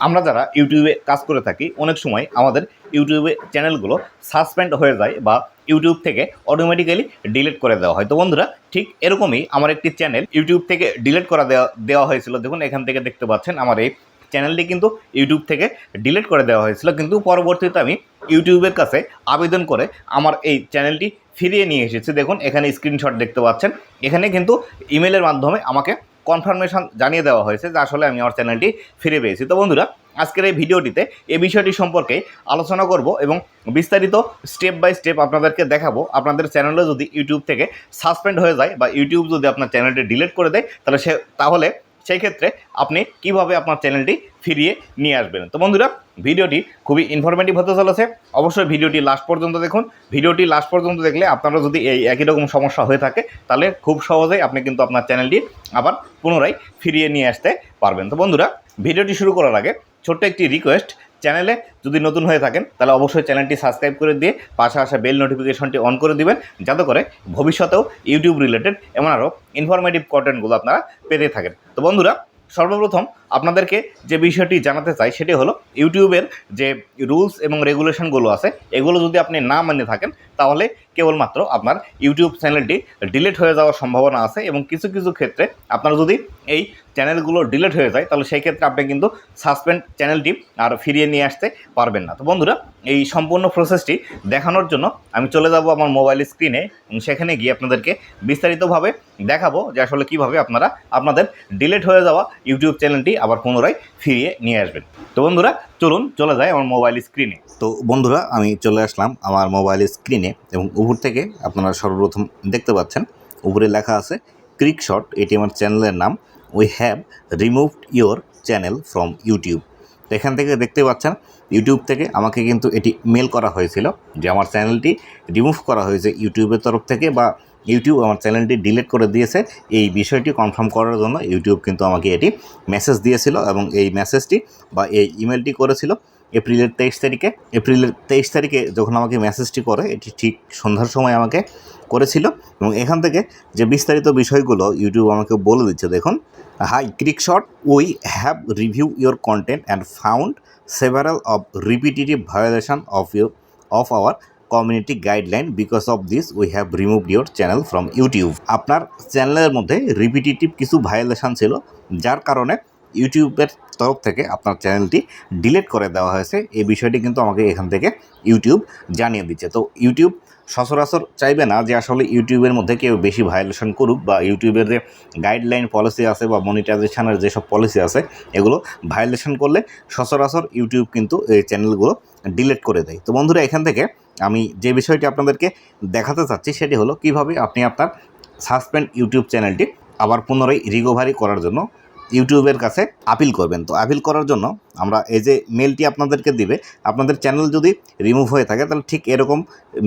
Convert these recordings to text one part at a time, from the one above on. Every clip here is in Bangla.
আমরা যারা ইউটিউবে কাজ করে থাকি অনেক সময় আমাদের ইউটিউবে চ্যানেলগুলো সাসপেন্ড হয়ে যায় বা ইউটিউব থেকে অটোমেটিক্যালি ডিলিট করে দেওয়া হয়। তো বন্ধুরা, ঠিক এরকমই আমার একটি চ্যানেল ইউটিউব থেকে ডিলিট করা দেওয়া হয়েছিল। দেখুন এখান থেকে দেখতে পাচ্ছেন আমার এই চ্যানেলটি কিন্তু ইউটিউব থেকে ডিলিট করে দেওয়া হয়েছিল, কিন্তু পরবর্তীতে আমি ইউটিউবের কাছে আবেদন করে আমার এই চ্যানেলটি ফিরিয়ে নিয়ে এসেছি। দেখুন এখানে স্ক্রিনশট দেখতে পাচ্ছেন, এখানে কিন্তু ইমেলের মাধ্যমে আমাকে কনফার্মেশন জানিয়ে দেওয়া হয়েছে যে আসলে আমি আমার চ্যানেলটি ফিরে পেয়েছি। তো বন্ধুরা, আজকের এই ভিডিওটিতে এই বিষয়টি সম্পর্কে আলোচনা করব এবং বিস্তারিত স্টেপ বাই স্টেপ আপনাদেরকে দেখাবো। আপনাদের চ্যানেলে যদি ইউটিউব থেকে সাসপেন্ড হয়ে যায় বা ইউটিউব যদি আপনার চ্যানেলটি ডিলিট করে দেয়, তাহলে সেই ক্ষেত্রে আপনি কিভাবে আপনার চ্যানেলটি ফিরিয়ে নিয়ে আসবেন। তো বন্ধুরা, ভিডিওটি খুবই ইনফরমেটিভ হতে চলেছে, অবশ্যই ভিডিওটি লাস্ট পর্যন্ত দেখুন। ভিডিওটি লাস্ট পর্যন্ত দেখলে আপনারা যদি এই একই রকম সমস্যা হয়ে থাকে তাহলে খুব সহজেই আপনি কিন্তু আপনার চ্যানেলটি আবার পুনরায় ফিরিয়ে নিয়ে আসতে পারবেন। তো বন্ধুরা, ভিডিওটি শুরু করার আগে ছোট্ট একটি রিকোয়েস্ট, চ্যানেলে যদি নতুন হয়ে থাকেন তাহলে অবশ্যই চ্যানেলটি সাবস্ক্রাইব করে দিয়ে পাশে আসা বেল নোটিফিকেশনটি অন করে দিবেন, যাতে করে ভবিষ্যতেও ইউটিউব রিলেটেড এমন আরও ইনফরমেটিভ কন্টেন্টগুলো আপনারা পেতে থাকেন। তো বন্ধুরা, সর্বপ্রথম আপনাদেরকে যে বিষয়টি জানাতে চাই সেটি হলো ইউটিউবের যে রুলস এবং রেগুলেশনগুলো আছে এগুলো যদি আপনি না মেনে থাকেন তাহলে কেবলমাত্র আপনার ইউটিউব চ্যানেলটি ডিলিট হয়ে যাওয়ার সম্ভাবনা আছে, এবং কিছু কিছু ক্ষেত্রে আপনার যদি এই চ্যানেলগুলো ডিলিট হয়ে যায় তাহলে সেই ক্ষেত্রে আপনি কিন্তু সাসপেন্ড চ্যানেলটি আর ফিরিয়ে নিয়ে আসতে পারবেন না। তো বন্ধুরা, এই সম্পূর্ণ প্রসেসটি দেখানোর জন্য আমি চলে যাব আমার মোবাইল স্ক্রিনে, সেখানে গিয়ে আপনাদেরকে বিস্তারিতভাবে দেখাবো যে আসলে কীভাবে আপনারা আপনাদের ডিলিট হয়ে যাওয়া ইউটিউব চ্যানেলটি আবার পুনরায় ফিরিয়ে নিয়ে আসবেন। তো বন্ধুরা, চলুন চলে যায় আমার মোবাইল স্ক্রিনে। তো বন্ধুরা, আমি চলে আসলাম আমার মোবাইল স্ক্রিনে এবং উপর থেকে আপনারা সর্বপ্রথম দেখতে পাচ্ছেন উপরে লেখা আছে ক্রিকশট। এটি আমার চ্যানেলের নাম। We have removed your channel from YouTube. তো এখান থেকে দেখতে পাচ্ছেন ইউটিউব থেকে আমাকে কিন্তু এটি মেল করা হয়েছিল যে আমার চ্যানেলটি রিমুভ করা হয়েছে ইউটিউবের তরফ থেকে, বা ইউটিউব আমার চ্যানেলটি ডিলিট করে দিয়েছে। এই বিষয়টি কনফার্ম করার জন্য ইউটিউব কিন্তু আমাকে এটি মেসেজ দিয়েছিল, এবং এই মেসেজটি বা এই ইমেলটি করেছিল এপ্রিলের 23 তারিখে যখন আমাকে মেসেজটি করে, এটি ঠিক সন্ধ্যার সময় আমাকে করেছিল। এবং এখান থেকে যে বিস্তারিত বিষয়গুলো ইউটিউব আমাকে বলে দিচ্ছে, দেখুন, hi Crickshot, we have review your content and found several of repetitive violation of our community guideline. Because of this we have removed your channel from YouTube. আপনার চ্যানেলের মধ্যে রিপিটেটিভ কিছু ভায়োলেশন ছিল, যার কারণে ইউটিউবের তরফ থেকে আপনার চ্যানেলটি ডিলিট করে দেওয়া হয়েছে। এই বিষয়টি কিন্তু আমাকে এখান থেকে ইউটিউব জানিয়ে দিচ্ছে। তো ইউটিউব সচরাচর চাইবে না যে আসলে ইউটিউবের মধ্যে কেউ বেশি ভায়োলেশন করুক, বা ইউটিউবের যে গাইডলাইন পলিসি আছে বা মনিটাইজেশনের যেসব পলিসি আছে এগুলো ভায়োলেশন করলে সচরাচর ইউটিউব কিন্তু এই চ্যানেলগুলো ডিলিট করে দেয়। তো বন্ধুরা, এখান থেকে আমি যে বিষয়টি আপনাদেরকে দেখাতে চাচ্ছি সেটি হলো কিভাবে আপনি আপনার সাসপেন্ড ইউটিউব চ্যানেলটি আবার পুনরায় রিকভারি করার জন্য ইউটিউবের কাছে আপিল করবেন। তো আপিল করার জন্য আমরা এই যে মেলটি আপনাদেরকে দিবে, আপনাদের চ্যানেল যদি রিমুভ হয়ে থাকে তাহলে ঠিক এরকম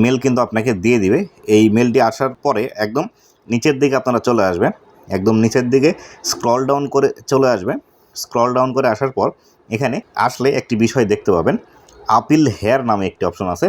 মেল কিন্তু আপনাকে দিয়ে দিবে। এই মেলটি আসার পরে একদম নিচের দিকে আপনারা চলে আসবেন, একদম নিচের দিকে স্ক্রল ডাউন করে চলে আসবেন। স্ক্রল ডাউন করে আসার পর এখানে আসলে একটি বিষয় দেখতে পাবেন, আপিল হেয়ার নামে একটি অপশন আছে।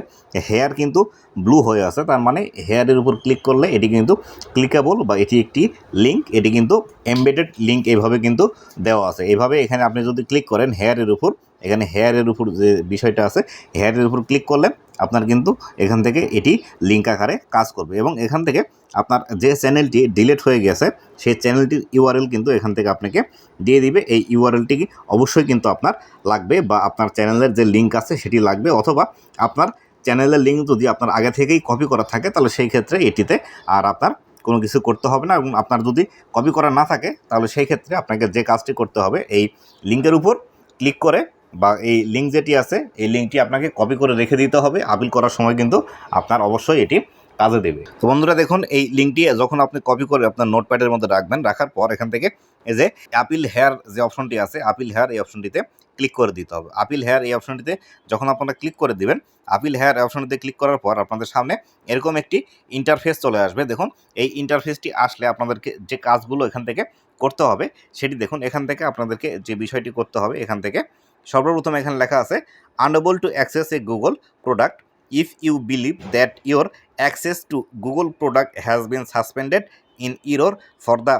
হেয়ার কিন্তু ব্লু হয়ে আছে, তার মানে হেয়ারের উপর ক্লিক করলে এটি কিন্তু ক্লিকেবল, বা এটি একটি লিঙ্ক, এটি কিন্তু এমবেডেড লিঙ্ক এইভাবে কিন্তু দেওয়া আছে। এইভাবে এখানে আপনি যদি ক্লিক করেন হেয়ারের উপর, এখানে হেয়ারের উপর যে বিষয়টা আছে হেয়ারের উপর ক্লিক করলে আপনার কিন্তু এখান থেকে এটি লিঙ্ক আকারে কাজ করবে, এবং এখান থেকে আপনার যে চ্যানেলটি ডিলিট হয়ে গেছে সেই চ্যানেলটির ইউআরএল কিন্তু এখান থেকে আপনাকে দিয়ে দিবে। এই ইউআরএলটি অবশ্যই কিন্তু আপনার লাগবে, বা আপনার চ্যানেলের যে লিঙ্ক আছে সেটি লাগবে, অথবা আপনার চ্যানেলের লিঙ্ক যদি আপনার আগে থেকেই কপি করা থাকে তাহলে সেই ক্ষেত্রে এটিতে আর আপনার কোনো কিছু করতে হবে না। এবং আপনার যদি কপি করা না থাকে তাহলে সেই ক্ষেত্রে আপনাকে যে কাজটি করতে হবে, এই লিঙ্কের উপর ক্লিক করে, বা এই লিঙ্ক যেটি আছে এই লিঙ্কটি আপনাকে কপি করে রেখে দিতে হবে। আপিল করার সময় কিন্তু আপনার অবশ্যই এটি কাজে দেবে। তো বন্ধুরা, দেখুন এই লিঙ্কটি যখন আপনি কপি করে আপনার নোটপ্যাডের মধ্যে রাখবেন, রাখার পর এখান থেকে এই যে আপিল হেয়ার যে অপশনটি আছে, আপিল হেয়ার এই অপশনটিতে ক্লিক করে দিতে হবে। আপিল হেয়ার এই অপশনটিতে যখন আপনারা ক্লিক করে দিবেন, আপিল হেয়ার অপশনটিতে ক্লিক করার পর আপনাদের সামনে এরকম একটি ইন্টারফেস চলে আসবে। দেখুন এই ইন্টারফেসটি আসলে আপনাদেরকে যে কাজগুলো এখান থেকে করতে হবে সেটি দেখুন। এখান থেকে আপনাদেরকে যে বিষয়টি করতে হবে, এখান থেকে সর্বপ্রথম এখানে লেখা আছে unable to access A Google product if you believe that your access to Google product has been suspended in error for the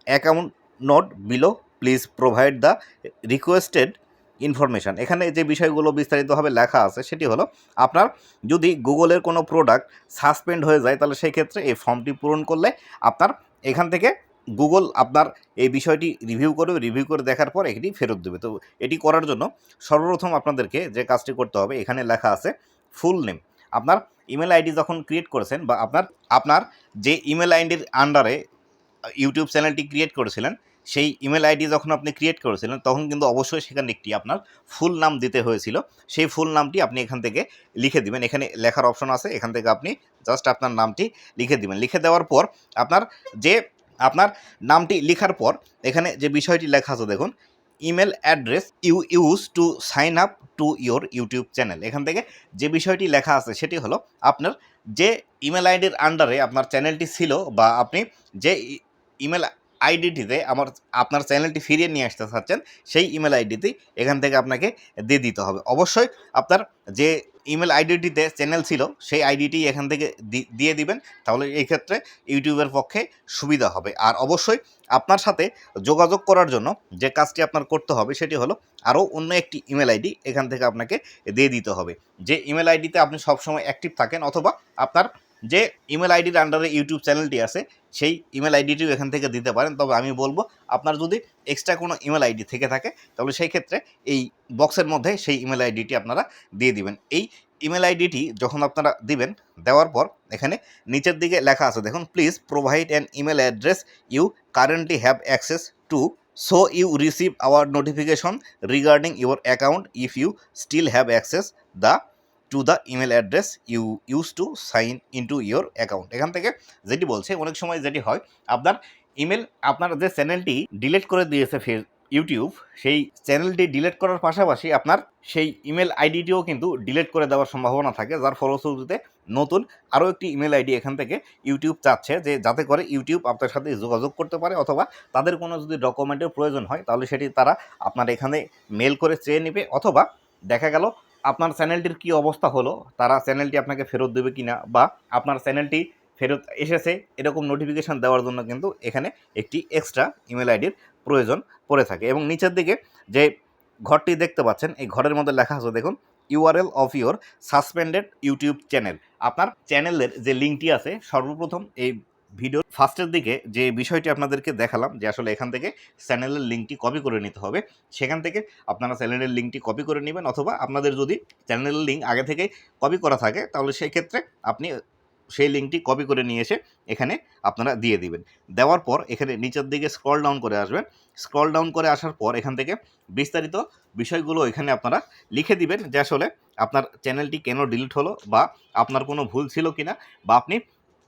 account note below, please provide the requested information. এখানে যে বিষয়গুলো বিস্তারিতভাবে লেখা আছে সেটি হলো আপনার যদি গুগলের কোনো প্রোডাক্ট সাসপেন্ড হয়ে যায় তাহলে সেই ক্ষেত্রে এই ফর্মটি পূরণ করলে আপনার এখান থেকে গুগল আপনার এই বিষয়টি রিভিউ করবে, রিভিউ করে দেখার পর এটি ফেরত দেবে। তো এটি করার জন্য সর্বপ্রথম আপনাদেরকে যে কাজটি করতে হবে, এখানে লেখা আছে ফুল নেম। আপনার ইমেল আইডি যখন ক্রিয়েট করেছেন বা আপনার যে ইমেল আইডির আন্ডারে ইউটিউব চ্যানেলটি ক্রিয়েট করেছিলেন, সেই ইমেল আইডি যখন আপনি ক্রিয়েট করেছিলেন তখন কিন্তু অবশ্যই সেখানে একটি আপনার ফুল নাম দিতে হয়েছিল। সেই ফুল নামটি আপনি এখান থেকে লিখে দিবেন। এখানে লেখার অপশন আছে, এখান থেকে আপনি জাস্ট আপনার নামটি লিখে দিবেন। লিখে দেওয়ার পর আপনার নামটি লিখার পর এখানে যে বিষয়টি লেখা আছে দেখুন, email address you use to sign up to your YouTube channel. এখান থেকে যে বিষয়টি লেখা আছে সেটি হলো আপনার যে ইমেল আইডির আন্ডারে আপনার চ্যানেলটি ছিল বা আপনি যে ইমেল আইডিটিতে আপনার চ্যানেলটি ফিরিয়ে নিয়ে আসতে চাচ্ছেন সেই ইমেল আইডিতেই এখান থেকে আপনাকে দিয়ে দিতে হবে। অবশ্যই আপনার যে ইমেল আইডিটিতে চ্যানেল ছিল সেই আইডিটি এখান থেকে দিয়ে দিবেন, তাহলে এই ক্ষেত্রে ইউটিউবের পক্ষে সুবিধা হবে। আর অবশ্যই আপনার সাথে যোগাযোগ করার জন্য যে কাজটি আপনার করতে হবে সেটি হলো আরও অন্য একটি ইমেল আইডি এখান থেকে আপনাকে দিয়ে দিতে হবে। যে ইমেল আইডিতে আপনি সবসময় অ্যাক্টিভ থাকেন অথবা আপনার যে ইমেল আইডির আন্ডারে ইউটিউব চ্যানেলটি আছে সেই ইমেল আইডিটিও এখান থেকে দিতে পারেন। তবে আমি বলবো আপনার যদি এক্সট্রা কোনো ইমেল আইডি থেকে থাকে তাহলে সেই ক্ষেত্রে এই বক্সের মধ্যে সেই ইমেল আইডিটি আপনারা দিয়ে দিবেন। এই ইমেল আইডিটি যখন আপনারা দিবেন, দেওয়ার পর এখানে নিচের দিকে লেখা আছে দেখুন, please provide an email address you currently have access to so you receive our notification regarding your account if you still have access to the email address you use to sign into your account. এখান থেকে যেটি বলছে, অনেক সময় যেটি হয় আপনার আপনার যে চ্যানেলটি ডিলিট করে দিয়েছে ইউটিউব, সেই চ্যানেলটি ডিলিট করার পাশাপাশি আপনার সেই ইমেল আইডিটিও কিন্তু ডিলিট করে দেওয়ার সম্ভাবনা থাকে, যার ফলশ্রুতিতে নতুন আরও একটি ইমেল আইডি এখান থেকে ইউটিউব চাচ্ছে যে যাতে করে ইউটিউব আপনার সাথে যোগাযোগ করতে পারে, অথবা তাদের কোনো যদি ডকুমেন্টের প্রয়োজন হয় তাহলে সেটি তারা আপনার এখানে মেল করে চেয়ে নেবে, অথবা দেখা গেল আপনার চ্যানেলটির কী অবস্থা হলো, তারা চ্যানেলটি আপনাকে ফেরত দেবে কিনা বা আপনার চ্যানেলটি ফেরত এসেছে এরকম নোটিফিকেশান দেওয়ার জন্য কিন্তু এখানে একটি এক্সট্রা ইমেল আইডির প্রয়োজন পড়ে থাকে। এবং নিচের দিকে যে ঘরটি দেখতে পাচ্ছেন এই ঘরের মধ্যে লেখা আছে দেখুন, URL of your suspended YouTube channel. আপনার চ্যানেলের যে লিঙ্কটি আছে, সর্বপ্রথম এই ভিডিওর ফার্স্টের দিকে যে বিষয়টি আপনাদেরকে দেখালাম যে আসলে এখান থেকে চ্যানেলের লিঙ্কটি কপি করে নিতে হবে, সেখান থেকে আপনারা চ্যানেলের লিঙ্কটি কপি করে নেবেন, অথবা আপনাদের যদি চ্যানেলের লিঙ্ক আগে থেকেই কপি করা থাকে তাহলে সেই ক্ষেত্রে আপনি সেই লিঙ্কটি কপি করে নিয়ে এসে এখানে আপনারা দিয়ে দিবেন। দেওয়ার পর এখানে নিচের দিকে স্ক্রল ডাউন করে আসবেন। স্ক্রল ডাউন করে আসার পর এখান থেকে বিস্তারিত বিষয়গুলো এখানে আপনারা লিখে দিবেন যে আসলে আপনার চ্যানেলটি কেন ডিলিট হলো বা আপনার কোনো ভুল ছিল কিনা, বা আপনি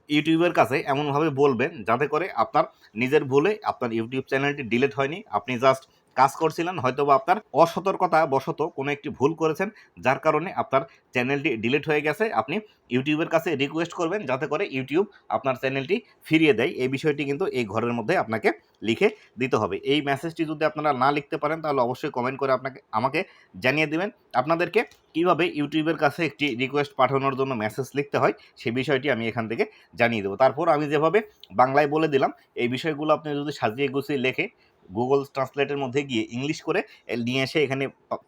ইউটিউবের কাছে এমনভাবে বলবেন যাতে করে আপনার নিজের ভুলে আপনার ইউটিউব চ্যানেলটি ডিলিট হয়নি, আপনি জাস্ট কাজ করছিলেন, হয়তোবা আপনার অসতর্কতা বশত কোনো একটি ভুল করেছেন যার কারণে আপনার চ্যানেলটি ডিলিট হয়ে গেছে। আপনি ইউটিউবের কাছে রিকোয়েস্ট করবেন যাতে করে ইউটিউব আপনার চ্যানেলটি ফিরিয়ে দেয়। এই বিষয়টি কিন্তু এই ঘরের মধ্যে আপনাকে লিখে দিতে হবে। এই মেসেজটি যদি আপনারা না লিখতে পারেন তাহলে অবশ্যই কমেন্ট করে আমাকে জানিয়ে দেবেন। আপনাদেরকে কীভাবে ইউটিউবের কাছে একটি রিকোয়েস্ট পাঠানোর জন্য মেসেজ লিখতে হয় সেই বিষয়টি আমি এখান থেকে জানিয়ে দেবো। তারপর আমি যেভাবে বাংলায় বলে দিলাম এই বিষয়গুলো আপনি যদি সাজিয়ে গুছিয়ে লেখে গুগল ট্রান্সলেটের মধ্যে গিয়ে ইংলিশ করে নিয়ে এসে এখানে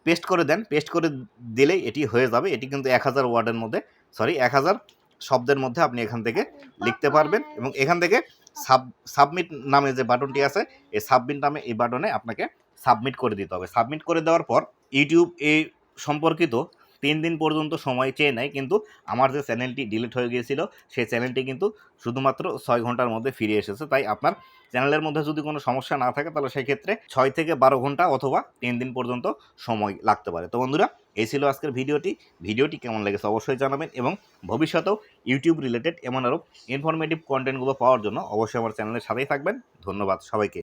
পেস্ট করে দেন, পেস্ট করে দিলেই এটি হয়ে যাবে। এটি কিন্তু 1000 ওয়ার্ডের মধ্যে 1000 শব্দের মধ্যে আপনি এখান থেকে লিখতে পারবেন। এবং এখান থেকে সাবমিট নামে যে বাটনটি আছে এই সাবমিট নামে এই বাটনে আপনাকে সাবমিট করে দিতে হবে। সাবমিট করে দেওয়ার পর ইউটিউব এই সম্পর্কিত 3 দিন পর্যন্ত সময় চেয়ে নেয়, কিন্তু আমার যে চ্যানেলটি ডিলিট হয়ে গিয়েছিল সেই চ্যানেলটি কিন্তু শুধুমাত্র 6 ঘন্টার মধ্যে ফিরে এসেছে। তাই আপনার চ্যানেলের মধ্যে যদি কোনো সমস্যা না থাকে তাহলে সেই ক্ষেত্রে 6 থেকে 12 ঘন্টা অথবা 3 দিন পর্যন্ত সময় লাগতে পারে। তো বন্ধুরা, এই ছিল আজকের ভিডিওটি কেমন লেগেছে অবশ্যই জানাবেন, এবং ভবিষ্যতেও ইউটিউব রিলেটেড এমন আরও ইনফরমেটিভ কন্টেন্টগুলো পাওয়ার জন্য অবশ্যই আমার চ্যানেলের সাথেই থাকবেন। ধন্যবাদ সবাইকে।